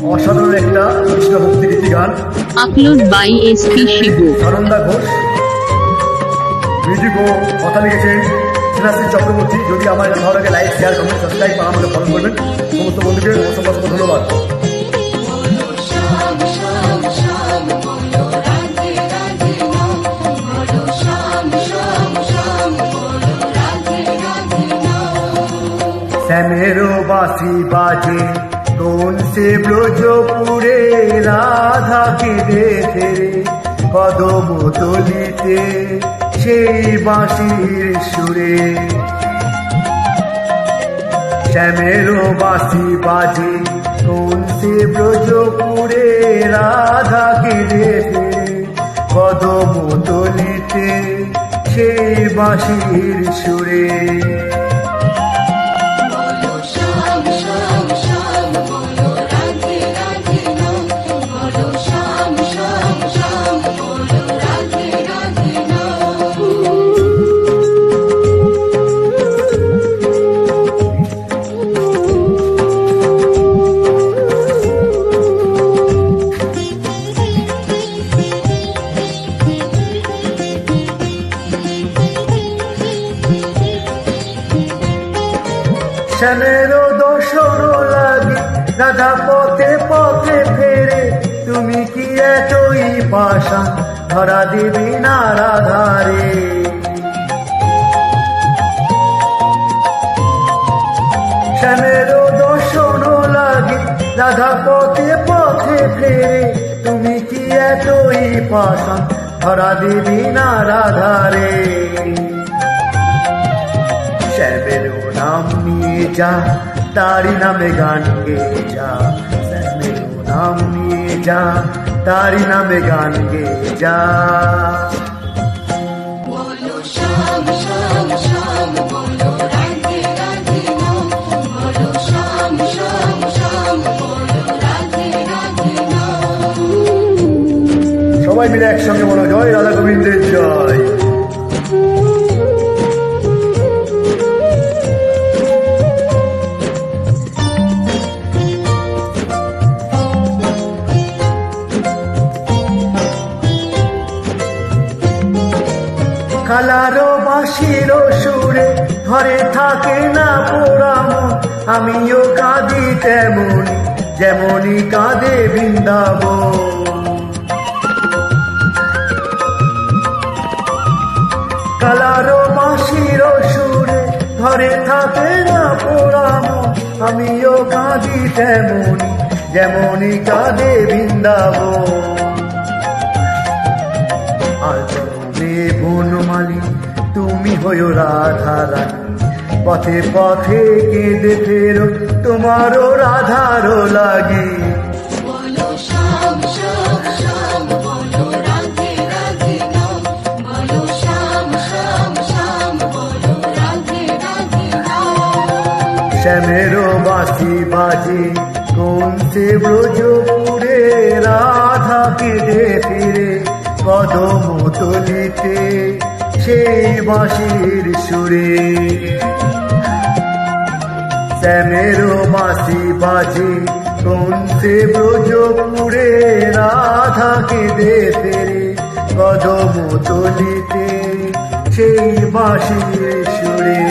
অসাধারণ একটা কৃষ্ণ ভক্তি রীতি গান। Upload by SP Shibu. Sananda Ghosh, music ও কথা লিখেছেন শ্রী চক্রবর্তী। যদি আমার এটা ভালো লাগে লাইক শেয়ার কমেন্ট সাবস্ক্রাইব আর আমাকে ফলো করবেন। সমস্ত বন্ধুকে অসংখ্য ধন্যবাদ। শ্যামেরো বাঁশি বাজে কোন সে ব্রজপুরে, রাধাকে দেখে কদম তলিতে সেই বাঁশির সুরে। শ্যামেরো বাঁশি বাজে কোন সে ব্রজপুরে, রাধাকে দেখে কদম তলিতে সেই বাঁশির সুরে। শ্যামেরো দর্শন লাগে রাধা পথে পথে ফেরে, তুমি কি এতই পাশা ধরা দেবী না রাধারে। শ্যামেরো দর্শন লাগে রাধা পথে পথে ফেরে, তুমি কি এতই পাশা ধরা দেবী না রাধারে। শ্যামেরো নাম নিয়ে যা, তারি নামে গান গেয়ে যা। শ্যামেরো নাম নিয়ে যা, তারি নামে গান গেয়ে যা। সবাই মিলে একসঙ্গে বলো জয় রাধা গোবিন্দের জয়। কালারো বাঁশির সুরে ঘরে থাকে না পোড়াম, আমিও কাঁদি তেমন যেমনই কাঁদে বৃন্দাবন। কালারো বাঁশির সুরে ঘরে থাকে না পোড়াম, আমিও কাঁদি তেমনই যেমনই কাঁদে বৃন্দাবন। আর বনমালী তুমি হইও রাধা রানী, পথে পথে কেঁদে ফেরো তোমারও রাধারও লাগি। শ্যামেরো বাঁশি বাজে কোন সে ব্রজপুরে, রাধাকে দেখে কদম তলিতে সেই বাঁশির সুরে। শ্যামেরো বাঁশি বাজে কোন সে ব্রজপুরে, রাধাকে দেখে কদম তলিতে সেই বাঁশির সুরে।